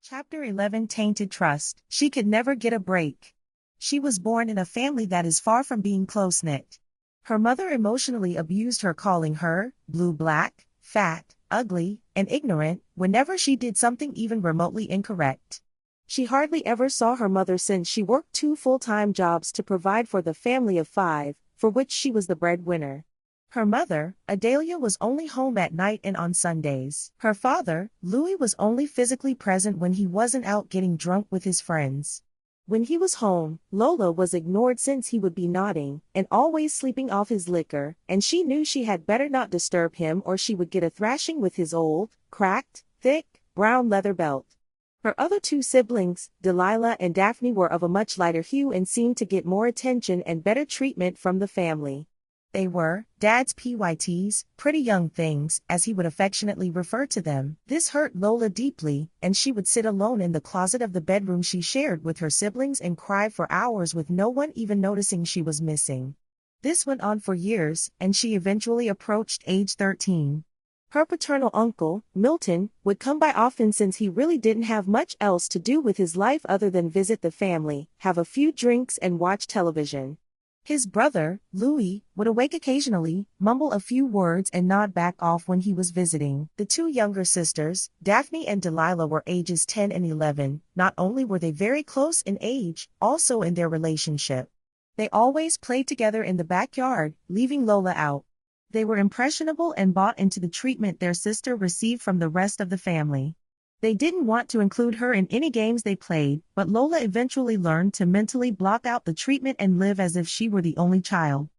Chapter 11 Tainted Trust. She could never get a break. She was born in a family that is far from being close-knit. Her mother emotionally abused her, calling her blue-black, fat, ugly, and ignorant whenever she did something even remotely incorrect. She hardly ever saw her mother since she worked 2 full-time jobs to provide for the family of 5, for which she was the breadwinner. Her mother, Adelia, was only home at night and on Sundays. Her father, Louis, was only physically present when he wasn't out getting drunk with his friends. When he was home, Lola was ignored since he would be nodding and always sleeping off his liquor, and she knew she had better not disturb him or she would get a thrashing with his old, cracked, thick, brown leather belt. Her other 2 siblings, Delilah and Daphne, were of a much lighter hue and seemed to get more attention and better treatment from the family. They were Dad's PYTs, pretty young things, as he would affectionately refer to them. This hurt Lola deeply, and she would sit alone in the closet of the bedroom she shared with her siblings and cry for hours with no one even noticing she was missing. This went on for years, and she eventually approached age 13. Her paternal uncle, Milton, would come by often since he really didn't have much else to do with his life other than visit the family, have a few drinks and watch television. His brother, Louis, would awake occasionally, mumble a few words and nod back off when he was visiting. The 2 younger sisters, Daphne and Delilah, were ages 10 and 11. Not only were they very close in age, also in their relationship. They always played together in the backyard, leaving Lola out. They were impressionable and bought into the treatment their sister received from the rest of the family. They didn't want to include her in any games they played, but Lola eventually learned to mentally block out the treatment and live as if she were the only child.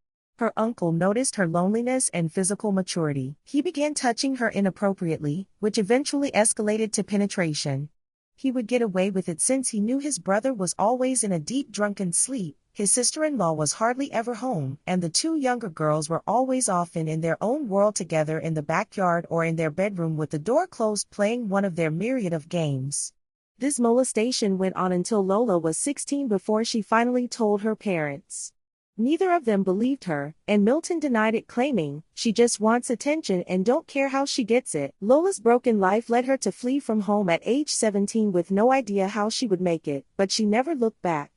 Her uncle noticed her loneliness and physical maturity. He began touching her inappropriately, which eventually escalated to penetration. He would get away with it since he knew his brother was always in a deep drunken sleep. His sister-in-law was hardly ever home, and the 2 younger girls were always often in their own world together in the backyard or in their bedroom with the door closed playing one of their myriad of games. This molestation went on until Lola was 16 before she finally told her parents. Neither of them believed her, and Milton denied it, claiming, "She just wants attention and don't care how she gets it." Lola's broken life led her to flee from home at age 17 with no idea how she would make it, but she never looked back.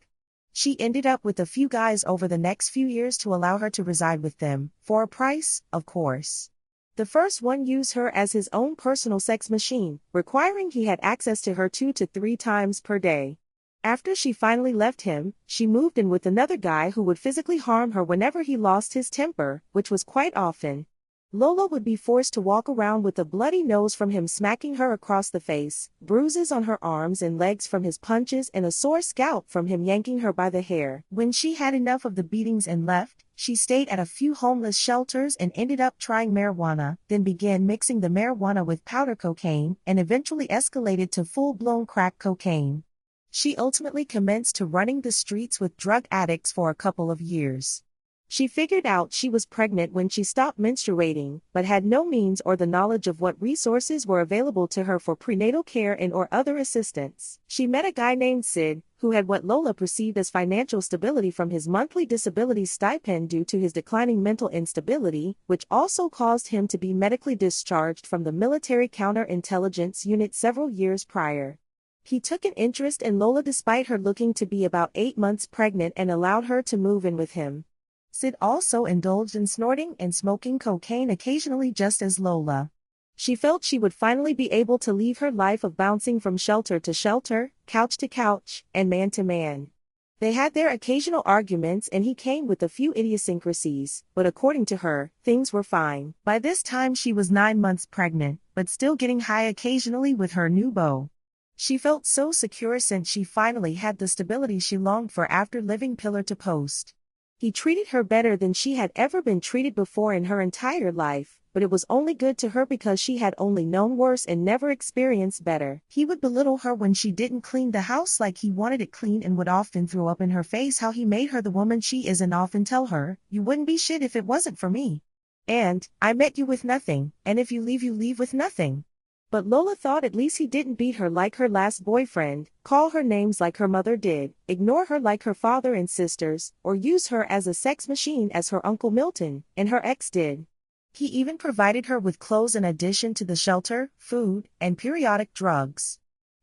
She ended up with a few guys over the next few years to allow her to reside with them, for a price, of course. The first one used her as his own personal sex machine, requiring he had access to her 2 to 3 times per day. After she finally left him, she moved in with another guy who would physically harm her whenever he lost his temper, which was quite often. Lola would be forced to walk around with a bloody nose from him smacking her across the face, bruises on her arms and legs from his punches, and a sore scalp from him yanking her by the hair. When she had enough of the beatings and left, she stayed at a few homeless shelters and ended up trying marijuana, then began mixing the marijuana with powder cocaine, and eventually escalated to full-blown crack cocaine. She ultimately commenced to running the streets with drug addicts for a couple of years. She figured out she was pregnant when she stopped menstruating, but had no means or the knowledge of what resources were available to her for prenatal care and or other assistance. She met a guy named Sid, who had what Lola perceived as financial stability from his monthly disability stipend due to his declining mental instability, which also caused him to be medically discharged from the military counterintelligence unit several years prior. He took an interest in Lola despite her looking to be about 8 months pregnant and allowed her to move in with him. Sid also indulged in snorting and smoking cocaine occasionally just as Lola. She felt she would finally be able to leave her life of bouncing from shelter to shelter, couch to couch, and man to man. They had their occasional arguments and he came with a few idiosyncrasies, but according to her, things were fine. By this time she was 9 months pregnant, but still getting high occasionally with her new beau. She felt so secure since she finally had the stability she longed for after living pillar to post. He treated her better than she had ever been treated before in her entire life, but it was only good to her because she had only known worse and never experienced better. He would belittle her when she didn't clean the house like he wanted it clean and would often throw up in her face how he made her the woman she is and often tell her, "You wouldn't be shit if it wasn't for me." And, "I met you with nothing, and if you leave with nothing." But Lola thought at least he didn't beat her like her last boyfriend, call her names like her mother did, ignore her like her father and sisters, or use her as a sex machine as her Uncle Milton and her ex did. He even provided her with clothes in addition to the shelter, food, and periodic drugs.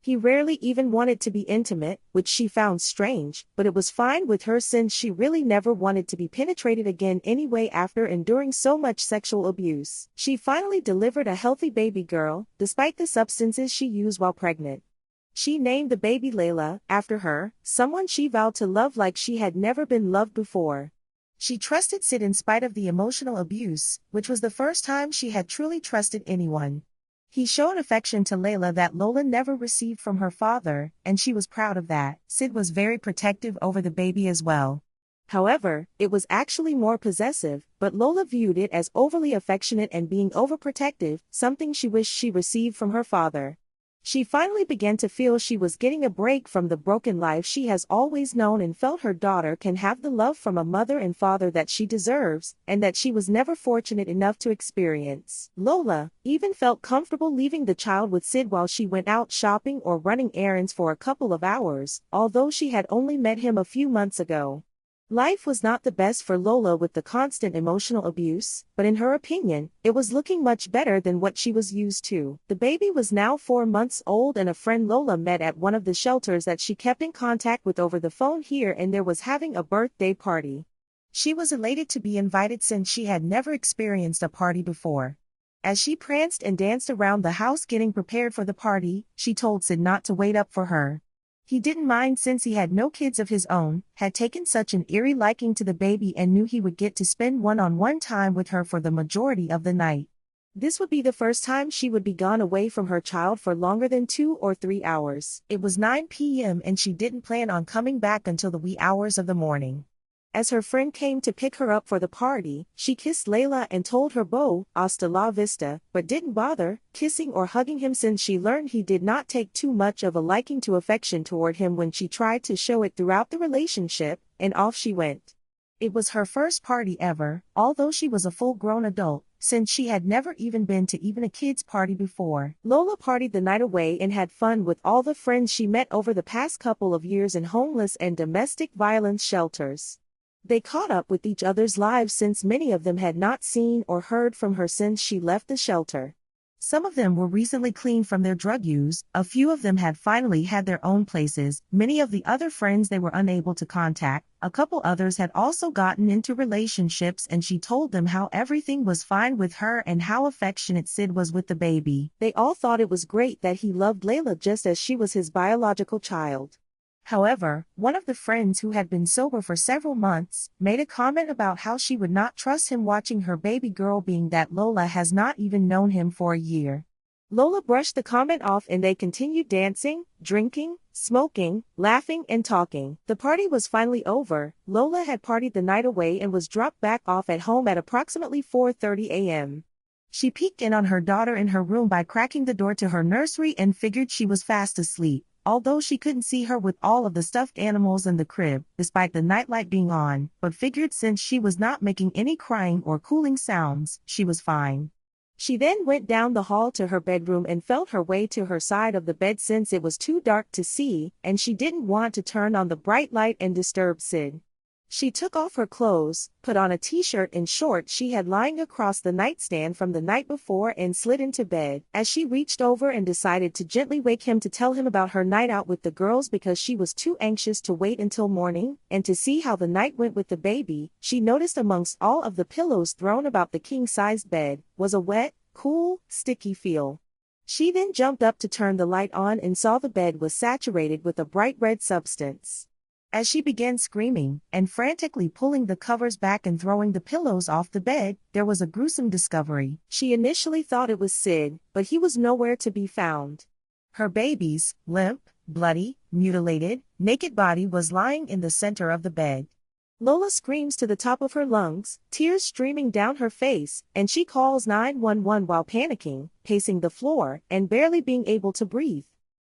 He rarely even wanted to be intimate, which she found strange, but it was fine with her since she really never wanted to be penetrated again anyway after enduring so much sexual abuse. She finally delivered a healthy baby girl, despite the substances she used while pregnant. She named the baby Layla, after her, someone she vowed to love like she had never been loved before. She trusted Sid in spite of the emotional abuse, which was the first time she had truly trusted anyone. He showed affection to Layla that Lola never received from her father, and she was proud of that. Sid was very protective over the baby as well. However, it was actually more possessive, but Lola viewed it as overly affectionate and being overprotective, something she wished she received from her father. She finally began to feel she was getting a break from the broken life she has always known and felt her daughter can have the love from a mother and father that she deserves, and that she was never fortunate enough to experience. Lola even felt comfortable leaving the child with Sid while she went out shopping or running errands for a couple of hours, although she had only met him a few months ago. Life was not the best for Lola with the constant emotional abuse, but in her opinion, it was looking much better than what she was used to. The baby was now 4 months old and a friend Lola met at one of the shelters that she kept in contact with over the phone here and there was having a birthday party. She was elated to be invited since she had never experienced a party before. As she pranced and danced around the house getting prepared for the party, she told Sid not to wait up for her. He didn't mind since he had no kids of his own, had taken such an eerie liking to the baby and knew he would get to spend one-on-one time with her for the majority of the night. This would be the first time she would be gone away from her child for longer than 2 or 3 hours. It was 9 p.m. and she didn't plan on coming back until the wee hours of the morning. As her friend came to pick her up for the party, she kissed Layla and told her beau, hasta la vista, but didn't bother kissing or hugging him since she learned he did not take too much of a liking to affection toward him when she tried to show it throughout the relationship, and off she went. It was her first party ever, although she was a full-grown adult, since she had never even been to even a kid's party before. Lola partied the night away and had fun with all the friends she met over the past couple of years in homeless and domestic violence shelters. They caught up with each other's lives since many of them had not seen or heard from her since she left the shelter. Some of them were recently clean from their drug use, a few of them had finally had their own places, many of the other friends they were unable to contact, a couple others had also gotten into relationships and she told them how everything was fine with her and how affectionate Sid was with the baby. They all thought it was great that he loved Layla just as she was his biological child. However, one of the friends who had been sober for several months made a comment about how she would not trust him watching her baby girl being that Lola has not even known him for a year. Lola brushed the comment off and they continued dancing, drinking, smoking, laughing and talking. The party was finally over. Lola had partied the night away and was dropped back off at home at approximately 4:30 a.m. She peeked in on her daughter in her room by cracking the door to her nursery and figured she was fast asleep. Although she couldn't see her with all of the stuffed animals in the crib, despite the nightlight being on, but figured since she was not making any crying or cooling sounds, she was fine. She then went down the hall to her bedroom and felt her way to her side of the bed since it was too dark to see, and she didn't want to turn on the bright light and disturb Sid. She took off her clothes, put on a t-shirt and shorts she had lying across the nightstand from the night before and slid into bed. As she reached over and decided to gently wake him to tell him about her night out with the girls because she was too anxious to wait until morning and to see how the night went with the baby, she noticed amongst all of the pillows thrown about the king-sized bed was a wet, cool, sticky feel. She then jumped up to turn the light on and saw the bed was saturated with a bright red substance. As she began screaming and frantically pulling the covers back and throwing the pillows off the bed, there was a gruesome discovery. She initially thought it was Sid, but he was nowhere to be found. Her baby's limp, bloody, mutilated, naked body was lying in the center of the bed. Lola screams to the top of her lungs, tears streaming down her face, and she calls 911 while panicking, pacing the floor, and barely being able to breathe.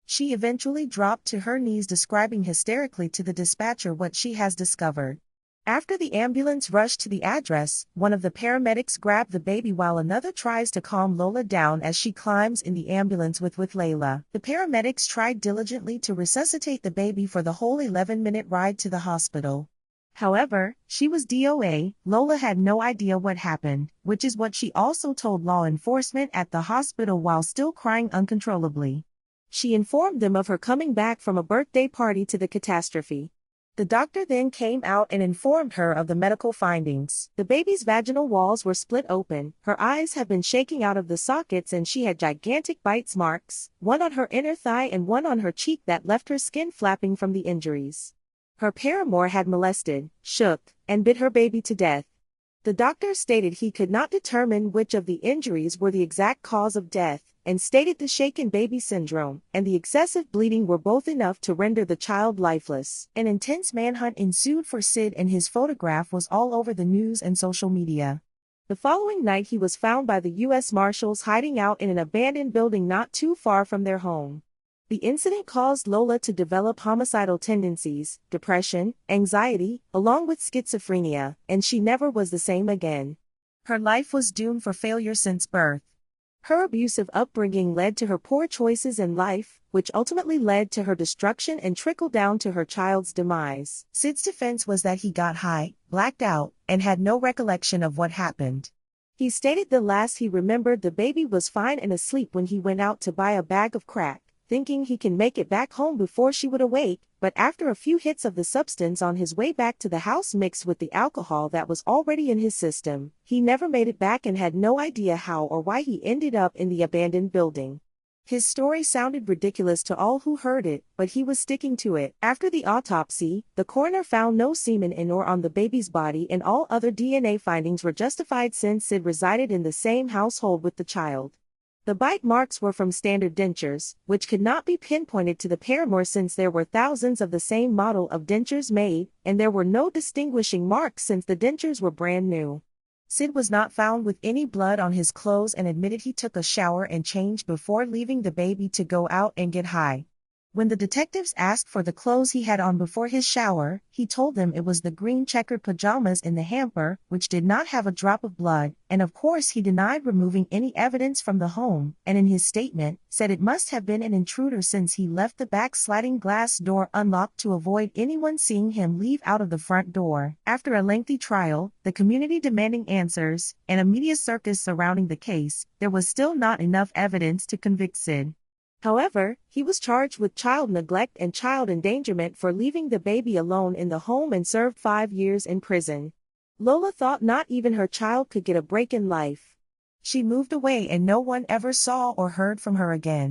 She eventually dropped to her knees describing hysterically to the dispatcher what she has discovered. After the ambulance rushed to the address, one of the paramedics grabbed the baby while another tries to calm Lola down as she climbs in the ambulance with Layla. The paramedics tried diligently to resuscitate the baby for the whole 11-minute ride to the hospital. However, she was DOA. Lola had no idea what happened, which is what she also told law enforcement at the hospital while still crying uncontrollably. She informed them of her coming back from a birthday party to the catastrophe. The doctor then came out and informed her of the medical findings. The baby's vaginal walls were split open, her eyes had been shaking out of the sockets, and she had gigantic bite marks, one on her inner thigh and one on her cheek that left her skin flapping from the injuries. Her paramour had molested, shook, and bit her baby to death. The doctor stated he could not determine which of the injuries were the exact cause of death, and stated the shaken baby syndrome and the excessive bleeding were both enough to render the child lifeless. An intense manhunt ensued for Sid, and his photograph was all over the news and social media. The following night he was found by the U.S. Marshals hiding out in an abandoned building not too far from their home. The incident caused Lola to develop homicidal tendencies, depression, anxiety, along with schizophrenia, and she never was the same again. Her life was doomed for failure since birth. Her abusive upbringing led to her poor choices in life, which ultimately led to her destruction and trickled down to her child's demise. Sid's defense was that he got high, blacked out, and had no recollection of what happened. He stated the last he remembered, the baby was fine and asleep when he went out to buy a bag of crack, thinking he can make it back home before she would awake, but after a few hits of the substance on his way back to the house mixed with the alcohol that was already in his system, he never made it back and had no idea how or why he ended up in the abandoned building. His story sounded ridiculous to all who heard it, but he was sticking to it. After the autopsy, the coroner found no semen in or on the baby's body, and all other DNA findings were justified since Sid resided in the same household with the child. The bite marks were from standard dentures, which could not be pinpointed to the paramour since there were thousands of the same model of dentures made, and there were no distinguishing marks since the dentures were brand new. Sid was not found with any blood on his clothes and admitted he took a shower and changed before leaving the baby to go out and get high. When the detectives asked for the clothes he had on before his shower, he told them it was the green checkered pajamas in the hamper, which did not have a drop of blood, and of course he denied removing any evidence from the home, and in his statement, said it must have been an intruder since he left the back sliding glass door unlocked to avoid anyone seeing him leave out of the front door. After a lengthy trial, the community demanding answers, and a media circus surrounding the case, there was still not enough evidence to convict Sid. However, he was charged with child neglect and child endangerment for leaving the baby alone in the home and served 5 years in prison. Lola thought not even her child could get a break in life. She moved away and no one ever saw or heard from her again.